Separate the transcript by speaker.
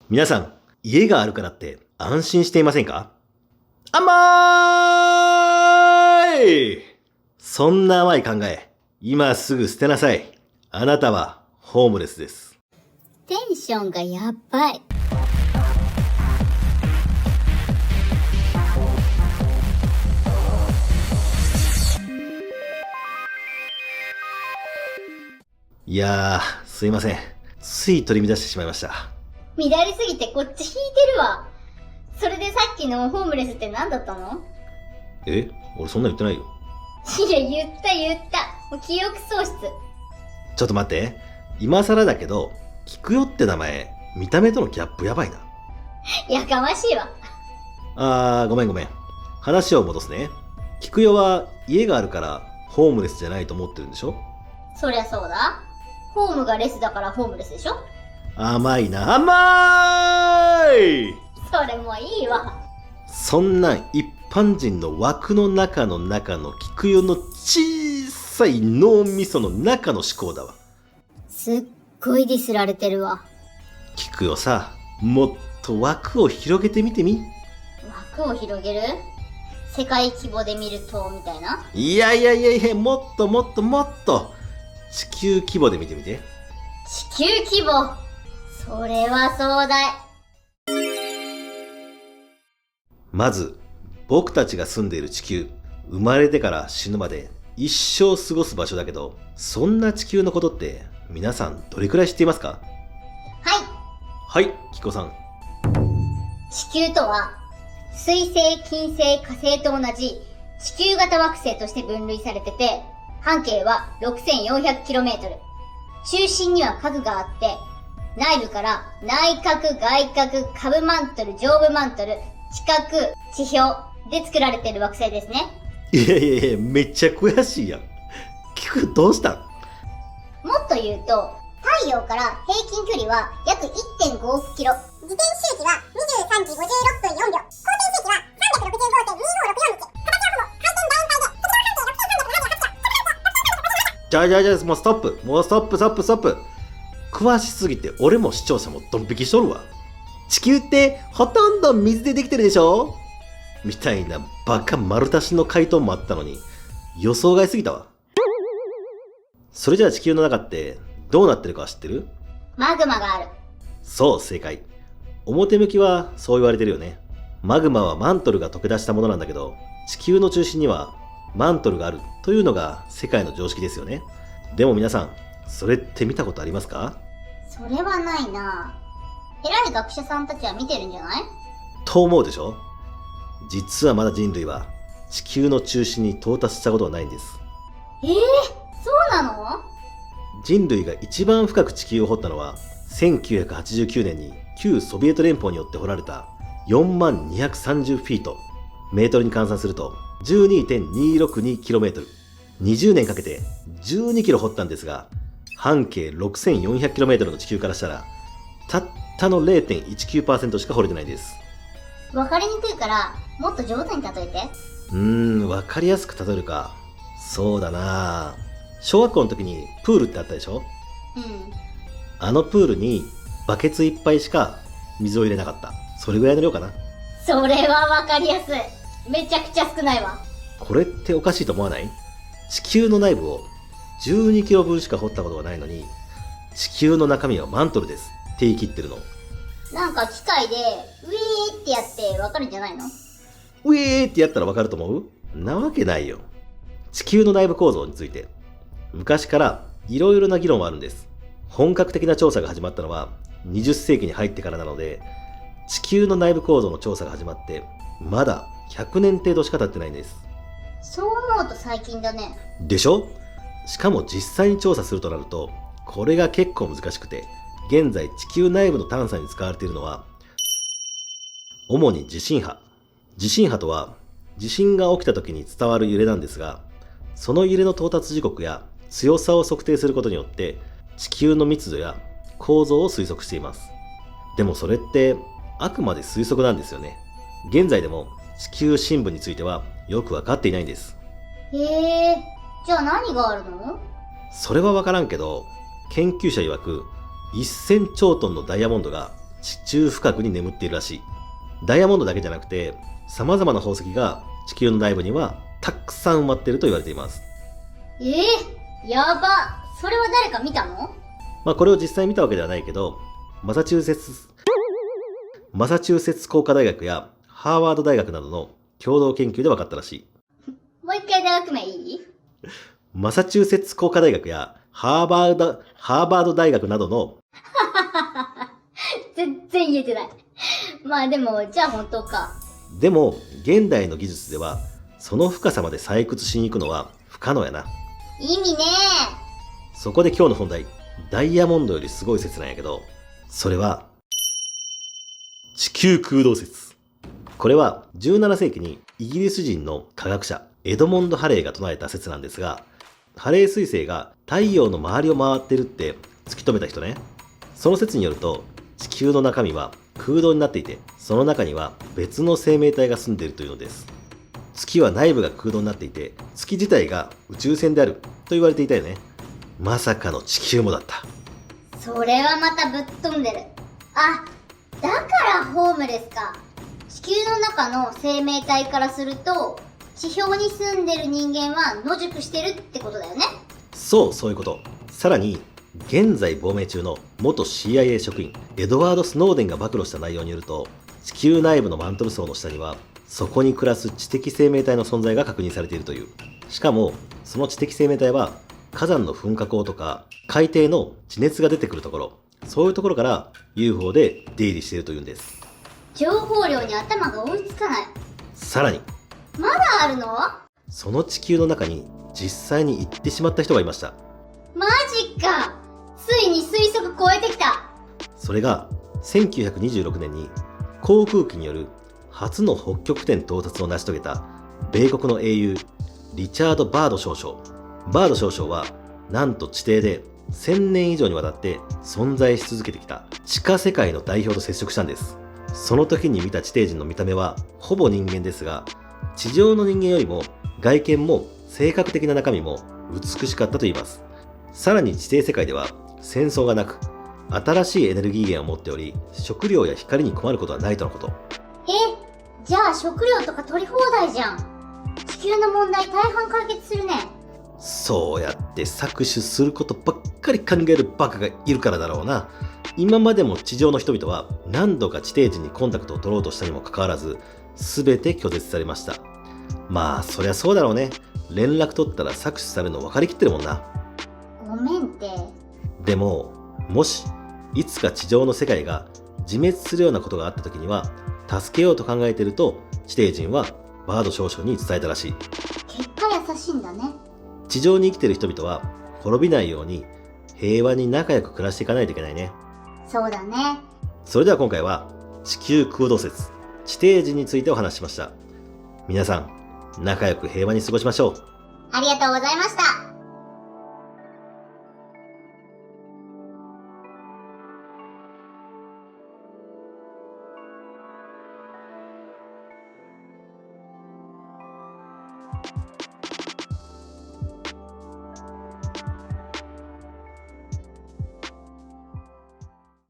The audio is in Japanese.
Speaker 1: 皆さん、家があるからって安心していませんか？甘い！そんな甘い考え、今すぐ捨てなさい。あなたはホームレスです。
Speaker 2: テンションがやばい。
Speaker 1: いやー、すいません。つい取り乱してしまいました。
Speaker 2: 乱れすぎてこっち引いてるわ。それでさっきのホームレスって何だったの？
Speaker 1: え？俺そんな言ってないよ。
Speaker 2: いや、言った。もう記憶喪失。
Speaker 1: ちょっと待って。今更だけど、菊代って名前、見た目とのギャップやばいな。
Speaker 2: やかましいわ。
Speaker 1: ごめん。話を戻すね。菊代は家があるからホームレスじゃないと思ってるんでしょ？
Speaker 2: そりゃそうだ。ホームがレスだからホームレスでしょ？
Speaker 1: 甘いな、甘い！
Speaker 2: それもういいわ。
Speaker 1: そんな一般人の枠の中の菊代の小さい脳みその中の思考だわ。
Speaker 2: すっごいディスられてるわ。
Speaker 1: 菊代さ、もっと枠を広げてみてみ。
Speaker 2: 枠を広げる？世界規模で見るとみたいな？
Speaker 1: いや、もっと地球規模で見てみて。
Speaker 2: 地球規模？それは壮大。
Speaker 1: まず、僕たちが住んでいる地球、生まれてから死ぬまで一生過ごす場所だけど、そんな地球のことって皆さんどれくらい知っていますか？はい、キコさん。
Speaker 2: 地球とは、水星、金星、火星と同じ地球型惑星として分類されてて、半径は 6400km。中心には核があって、内部から内核、外核、下部マントル、上部マントル、地殻、地表で作られている惑星ですね。
Speaker 1: いや、めっちゃ悔しいやん。キクどうしたん？
Speaker 2: もっと言うと、太陽から平均距離は約 1.5 億キロ。自転周期は23時56分4秒。公転周期は 365.2564 日。形はほぼ回転大
Speaker 1: じゃあ、もうストップ。詳しすぎて俺も視聴者もドン引きしとるわ。地球ってほとんど水でできてるでしょ？みたいなバカ丸出しの回答もあったのに予想外すぎたわ。それじゃあ地球の中ってどうなってるかは知ってる？
Speaker 2: マグマがある。
Speaker 1: そう、正解。表向きはそう言われてるよね。マグマはマントルが溶け出したものなんだけど、地球の中心にはマントルがあるというのが世界の常識ですよね。でも皆さん、それって見たことありますか？
Speaker 2: それはないな。偉い学者さんたちは見てるんじゃない？
Speaker 1: と思うでしょ？実はまだ人類は地球の中心に到達したことはないんです。
Speaker 2: そうなの？
Speaker 1: 人類が一番深く地球を掘ったのは1989年に旧ソビエト連邦によって掘られた4230フィート、メートルに換算すると 12.262km。 20年かけて12キロ掘ったんですが、半径 6400km の地球からしたらたったの 0.19% しか掘れてないんです。
Speaker 2: わかりにくいからもっと上手に例えて。
Speaker 1: わかりやすく例えるか。そうだな。小学校の時にプールってあったでしょ？あのプールにバケツいっぱいしか水を入れなかった。それぐらいの量かな。
Speaker 2: それはわかりやすい。めちゃくちゃ少ないわ。
Speaker 1: これっておかしいと思わない？地球の内部を12キロ分しか掘ったことがないのに、地球の中身はマントルですって言い切ってるの。
Speaker 2: なんか機械でウィーってやってわかるんじゃないの？
Speaker 1: ウィーってやったらわかると思う？なわけないよ。地球の内部構造について昔からいろいろな議論はあるんです。本格的な調査が始まったのは20世紀に入ってからなので、地球の内部構造の調査が始まってまだ100年程度しか経ってないんです。
Speaker 2: そう思うと最近だね。
Speaker 1: でしょ？しかも実際に調査するとなるとこれが結構難しくて、現在地球内部の探査に使われているのは主に地震波。地震波とは地震が起きた時に伝わる揺れなんですが、その揺れの到達時刻や強さを測定することによって地球の密度や構造を推測しています。でもそれってあくまで推測なんですよね。現在でも地球深部についてはよくわかっていないんです。
Speaker 2: じゃあ何があるの？
Speaker 1: それはわからんけど、研究者曰く1000兆トンのダイヤモンドが地中深くに眠っているらしい。ダイヤモンドだけじゃなくて、様々な宝石が地球の内部にはたくさん埋まっていると言われています。
Speaker 2: やば。それは誰か見たの？
Speaker 1: これを実際見たわけではないけど、マサチューセッツ工科大学やハーバード大学などの共同研究で分かったらしい。
Speaker 2: もう一回大学名いい？
Speaker 1: マサチューセッツ工科大学やハーバード大学などの
Speaker 2: 全然言えてない。まあでも、じゃあ本当か。
Speaker 1: でも、現代の技術では、その深さまで採掘しに行くのは不可能やな。
Speaker 2: 意味ね
Speaker 1: そこで今日の本題、ダイヤモンドよりすごい説なんやけど、それは、地球空洞説。これは17世紀にイギリス人の科学者、エドモンド・ハレーが唱えた説なんですが、ハレー彗星が太陽の周りを回ってるって突き止めた人ね。その説によると、地球の中身は空洞になっていて、その中には別の生命体が住んでいるというのです。月は内部が空洞になっていて、月自体が宇宙船であると言われていたよね。まさかの地球もだった。
Speaker 2: それはまたぶっ飛んでる。あ、だからホームレスか。地球の中の生命体からすると、地表に住んでる人間は野宿してるってことだよね。
Speaker 1: そういうこと。さらに、現在亡命中の元 CIA 職員、エドワード・スノーデンが暴露した内容によると、地球内部のマントル層の下には、そこに暮らす知的生命体の存在が確認されているという。しかも、その知的生命体は、火山の噴火口とか、海底の地熱が出てくるところ、そういうところから UFO で出入りしているというんです。
Speaker 2: 情報量に頭が追いつかない。
Speaker 1: さらに、
Speaker 2: まだあるの？
Speaker 1: その地球の中に実際に行ってしまった人がいました。
Speaker 2: マジか。ついに推測超えてきた。
Speaker 1: それが1926年に航空機による初の北極点到達を成し遂げた米国の英雄リチャード・バード少将。バード少将はなんと地底で1000年以上にわたって存在し続けてきた地下世界の代表と接触したんです。その時に見た地底人の見た目はほぼ人間ですが、地上の人間よりも外見も性格的な中身も美しかったといいます。さらに地底世界では戦争がなく、新しいエネルギー源を持っており、食料や光に困ることはないとのこと。
Speaker 2: じゃあ食料とか取り放題じゃん。地球の問題大半解決するね。
Speaker 1: そうやって搾取することばっかり考えるバカがいるからだろうな。今までも地上の人々は何度か地底人にコンタクトを取ろうとしたにもかかわらず、全て拒絶されました。まあそりゃそうだろうね。連絡取ったら搾取されるの分かりきってるもんな。
Speaker 2: ごめんって。
Speaker 1: でも、もしいつか地上の世界が自滅するようなことがあった時には助けようと考えていると地底人はバード少将に伝えたらしい。
Speaker 2: 結果優しいんだね。
Speaker 1: 地上に生きている人々は滅びないように平和に仲良く暮らしていかないといけないね。
Speaker 2: そうだね。
Speaker 1: それでは今回は地球空洞説、地底人についてお話ししました。皆さん仲良く平和に過ごしましょう。
Speaker 2: ありがとうございました。